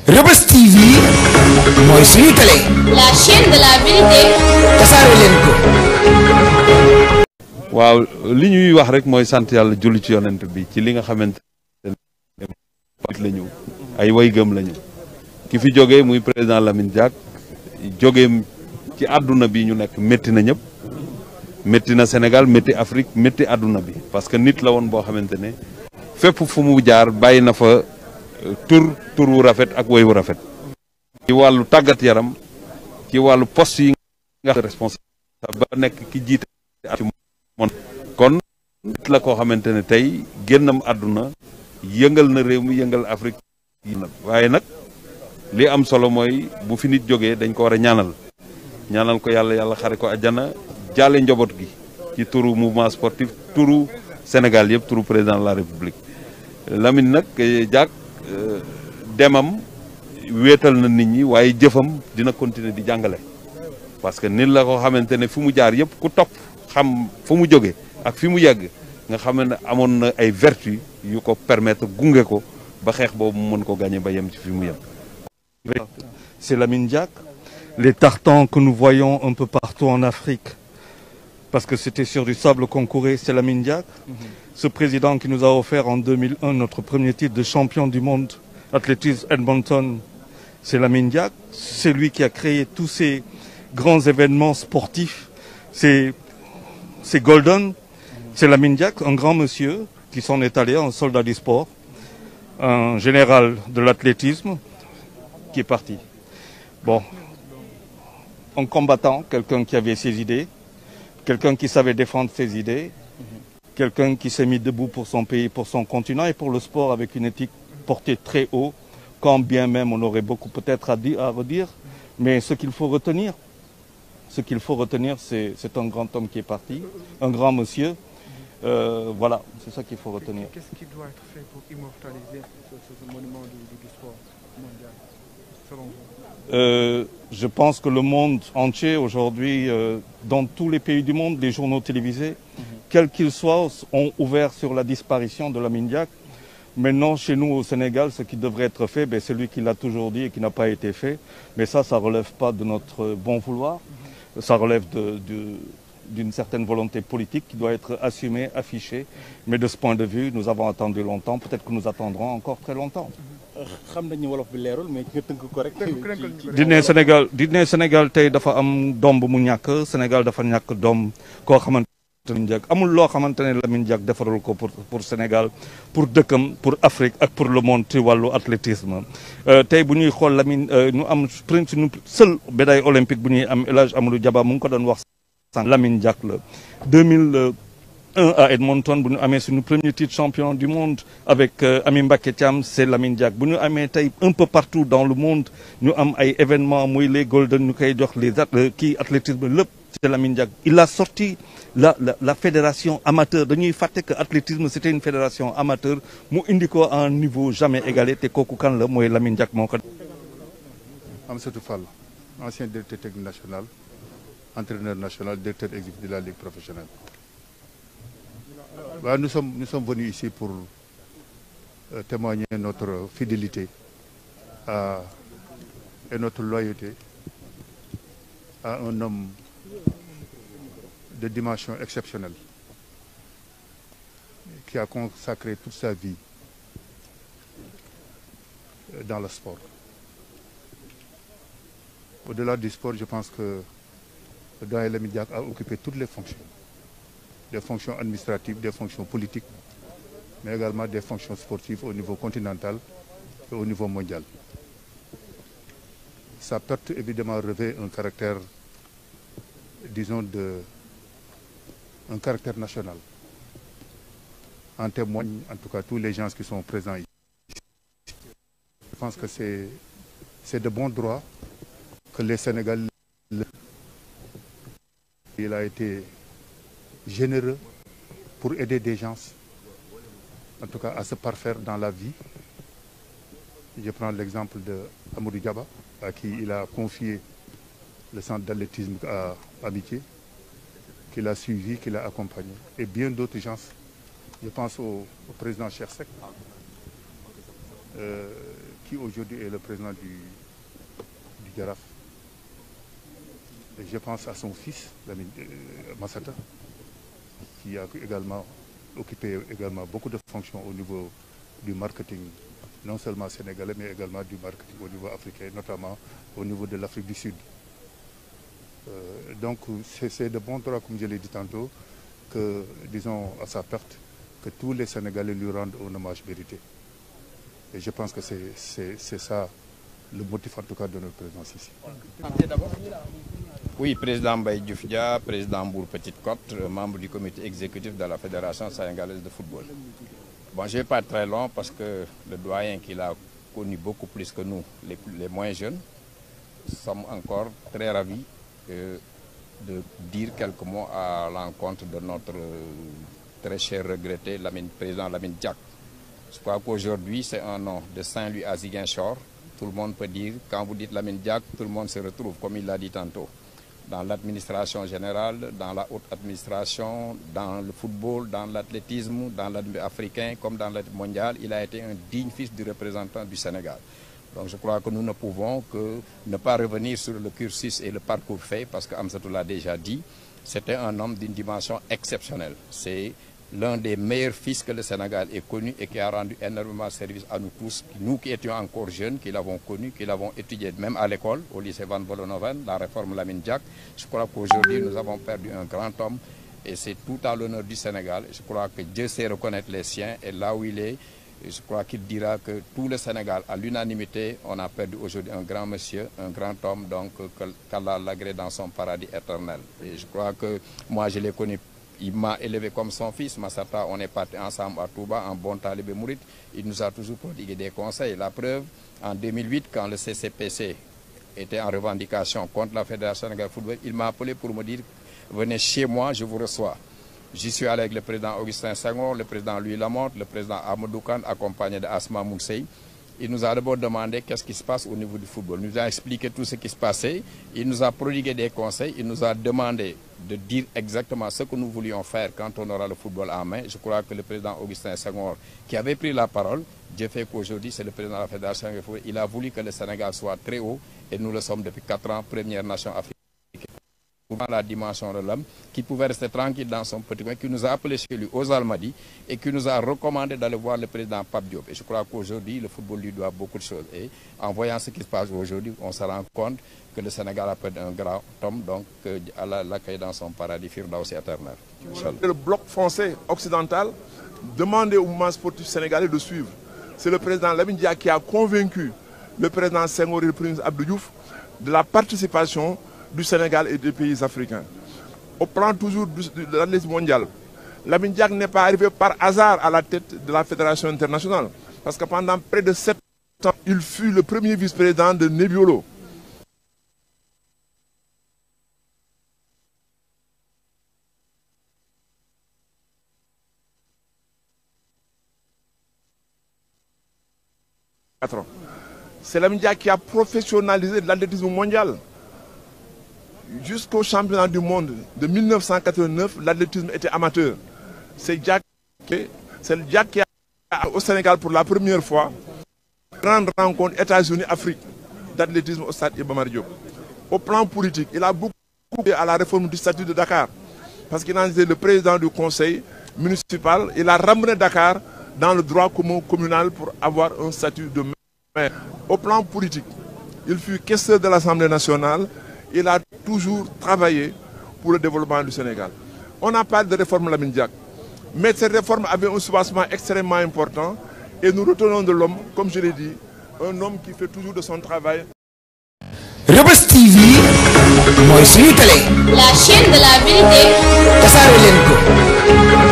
Reubeuss TV mooy suñu télé. La chaîne de la vérité. tasaare leen ko. waaw li ñuy wax rek mooy sant yàlla julli ci yonent bi ci li nga xamante ne lañu ay way gëm lañu ki fi jógee muy président Lamine Diack jógee ci àdduna bi ñu nekk métti na ñëpp métti na Sénégal métti Afrique métti àdduna bi parce que nit la woon boo xamante ne fépp fu mu jaar bàyyi na fa tur wu rafet ak woy wu rafet ci wàllu tàggat yaram ci wàllu poste yi nga responsable ba nekk ki jiite ci monde kon nit la koo xamante ne tey génnam àdduna yëngal na réew mi yëngal Afrique waaye nag li am solo mooy bu fi nit jógee dañ ko war a ñaanal ko yàlla xare ko àjjana jaale njaboot gi ci turu mouvement sportif turu Sénégal yëpp turu président de la République Lamine nag Diack demam wéetal na nit ñi waaye jëfam dina continuer di jàngale parce que nit la ko xamante ne fu mu jaar yëpp ku topp xam fu mu jóge ak fi mu yegg nga xam ne amoon na ay vertu yu ko permettre gunge ko ba xeex boobu mu mën ko gagné ba yem ci fi mu yem. C'est Lamine Diack, les tartans que nous voyons un peu partout en Afrique, parce que c'était sur du sable qu'on courait, c'est Lamine Diack. Ce président qui nous a offert en 2001 notre premier titre de champion du monde athlétisme Edmonton, c'est Lamine Diack. C'est lui qui a créé tous ces grands événements sportifs. C'est Golden, c'est Lamine Diack, un grand monsieur qui s'en est allé, un soldat du sport, un général de l'athlétisme qui est parti. Bon, un combattant, quelqu'un qui avait ses idées, quelqu'un qui savait défendre ses idées, quelqu'un qui s'est mis debout pour son pays, pour son continent et pour le sport avec une éthique portée très haut, quand bien même on aurait beaucoup peut-être à redire, mais ce qu'il faut retenir, c'est un grand homme qui est parti, un grand monsieur. Voilà, c'est ça qu'il faut retenir. Qu'est-ce qui doit être fait pour immortaliser ce monument du sport mondial, selon vous? Je pense que le monde entier aujourd'hui, dans tous les pays du monde, les journaux télévisés, quels qu'ils soient, ont ouvert sur la disparition de Lamine Diack. Maintenant, chez nous au Sénégal, ce qui devrait être fait, c'est lui qui l'a toujours dit et qui n'a pas été fait. Mais ça relève pas de notre bon vouloir. Ça relève d'une certaine volonté politique qui doit être assumée, affichée. Mais de ce point de vue, nous avons attendu longtemps. Peut-être que nous attendrons encore très longtemps. dine Sénégal tey dafa am doom bu mu ñàkk Sénégal dafa ñàkk doom koo xamante ne Diack amul loo xamante ne Lamine Diack defarul ko pour Sénégal pour dëkkam pour Afrique ak pour le monde ci wàllu athlétisme tey bu ñuy xool Lamine ñu am suñu seul médaille olympique bu ñuy am El Hadj Amadou Diaba mu ngi ko doon wax sànq Lamine Diack la 2001 à Edmonton bu ñu amee suñu premier titre champion du monde avec Ami Mbacké Thiam c'est Lamine Diack bu ñu amee tey un peu partout dans le monde ñu am ay événements muy les golden ñu koy jox les athlétisme lépp c'est Lamine Diack. Il a sorti la fédération amateur dañuy fàtte que athlétisme c'était une fédération amateur mu indi ko à un niveau jamais égalé te kooku kan la mooy Lamine Diack moo ko. Amsatou Fall, ancien directeur technique national, entraîneur national, directeur exécutif de la Ligue professionnelle. Bah, nous sommes venus ici pour témoigner notre fidélité et notre loyauté à un homme de dimension exceptionnelle qui a consacré toute sa vie dans le sport. Au-delà du sport, je pense que le doyen Lamine Diack a occupé toutes les fonctions. Des fonctions administratives, des fonctions politiques, mais également des fonctions sportives au niveau continental et au niveau mondial. Sa perte, évidemment, revêt un caractère, disons, un caractère national. En témoignent, en tout cas, tous les gens qui sont présents ici. Je pense que c'est de bon droit que les Sénégalais... Il a été généreux pour aider des gens, en tout cas à se parfaire dans la vie. Je prends l'exemple de Amadou Diaba, à qui il a confié le centre d'athlétisme à Amitié, qu'il a suivi, qu'il a accompagné, et bien d'autres gens. Je pense au président Cheikh Seck, qui aujourd'hui est le président du Jaraaf. Et je pense à son fils, Massata, qui a également occupé beaucoup de fonctions au niveau du marketing, non seulement sénégalais, mais également du marketing au niveau africain, notamment au niveau de l'Afrique du Sud. Donc c'est de bon droit, comme je l'ai dit tantôt, que, disons, à sa perte, que tous les Sénégalais lui rendent un hommage mérité. Et je pense que c'est ça le motif, en tout cas, de notre présence ici. Oui, président Mbaye Diouf Dia, président Mbour Petite Côte, membre du comité exécutif de la Fédération sénégalaise de football. Bon, je ne vais pas être très long parce que le doyen qu'il a connu beaucoup plus que nous, les moins jeunes, sommes encore très ravis de dire quelques mots à l'encontre de notre très cher regretté président Lamine Diack. Je crois qu'aujourd'hui, c'est un nom de Saint-Louis à Ziguinchor. Tout le monde peut dire, quand vous dites Lamine Diack, tout le monde se retrouve, comme il l'a dit tantôt. Dans l'administration générale, dans la haute administration, dans le football, dans l'athlétisme, dans l'administration africain, comme dans l'athlétisme mondial, il a été un digne fils du représentant du Sénégal. Donc je crois que nous ne pouvons que ne pas revenir sur le cursus et le parcours fait, parce que Amsatou l'a déjà dit, c'était un homme d'une dimension exceptionnelle. C'est l'un des meilleurs fils que le Sénégal ait connu et qui a rendu énormément service à nous tous, nous qui étions encore jeunes, qui l'avons connu, qui l'avons étudié même à l'école, au lycée Van Vollenhoven, la réforme Lamine Diack. Je crois qu'aujourd'hui nous avons perdu un grand homme et c'est tout à l'honneur du Sénégal. Je crois que Dieu sait reconnaître les siens et là où il est, je crois qu'il dira que tout le Sénégal, à l'unanimité, on a perdu aujourd'hui un grand monsieur, un grand homme, donc qu'Allah l'agrée dans son paradis éternel. Et je crois que moi je l'ai connu. Il m'a élevé comme son fils, Massata, on est partis ensemble à Touba, en bon talibé mouride. Il nous a toujours prodigué des conseils. La preuve, en 2008, quand le CCPC était en revendication contre la Fédération sénégalaise de football, il m'a appelé pour me dire, venez chez moi, je vous reçois. J'y suis allé avec le président Augustin Senghor, le président Louis Lamotte, le président Amadou Kane, accompagné de Asma Mounsey. Il nous a d'abord demandé qu'est-ce qui se passe au niveau du football. Il nous a expliqué tout ce qui se passait. Il nous a prodigué des conseils. Il nous a demandé de dire exactement ce que nous voulions faire quand on aura le football en main. Je crois que le président Augustin Senghor, qui avait pris la parole, Dieu fait qu'aujourd'hui, c'est le président de la Fédération. Il a voulu que le Sénégal soit très haut et nous le sommes depuis 4 ans, première nation africaine. La dimension de l'homme, qui pouvait rester tranquille dans son petit coin, qui nous a appelé chez lui aux Almadies et qui nous a recommandé d'aller voir le président Pape Diop. Et je crois qu'aujourd'hui, le football lui doit beaucoup de choses. Et en voyant ce qui se passe aujourd'hui, on se rend compte que le Sénégal a perdu un grand homme, donc Allah l'accueille dans son paradis Firdausi éternel. Le bloc français occidental demandait au mouvement sportif sénégalais de suivre. C'est le président Lamine Diack qui a convaincu le président Senghor et le président Abdou Diouf de la participation du Sénégal et des pays africains. Au plan toujours de l'athlétisme mondial, Lamine Diack n'est pas arrivé par hasard à la tête de la Fédération internationale. Parce que pendant près de 7 ans, il fut le premier vice-président de Nebbiolo. C'est Lamine Diack qui a professionnalisé l'athlétisme mondial. Jusqu'au championnat du monde de 1989, l'athlétisme était amateur. C'est Diack qui a au Sénégal pour la première fois grande rencontre États-Unis-Afrique d'athlétisme au stade Iba Mar Diop. Au plan politique, il a beaucoup aidé à la réforme du statut de Dakar parce qu'il en était le président du conseil municipal. Il a ramené Dakar dans le droit commun communal pour avoir un statut de maire. Au plan politique, il fut questeur de l'Assemblée nationale. Il a toujours travaillé pour le développement du Sénégal. On a parlé de réforme Lamine Diack, mais cette réforme avait un soubassement extrêmement important et nous retenons de l'homme, comme je l'ai dit, un homme qui fait toujours de son travail. Reubeuss TV mooy suñu télé. La chaîne de la vérité. tasaare leen ko.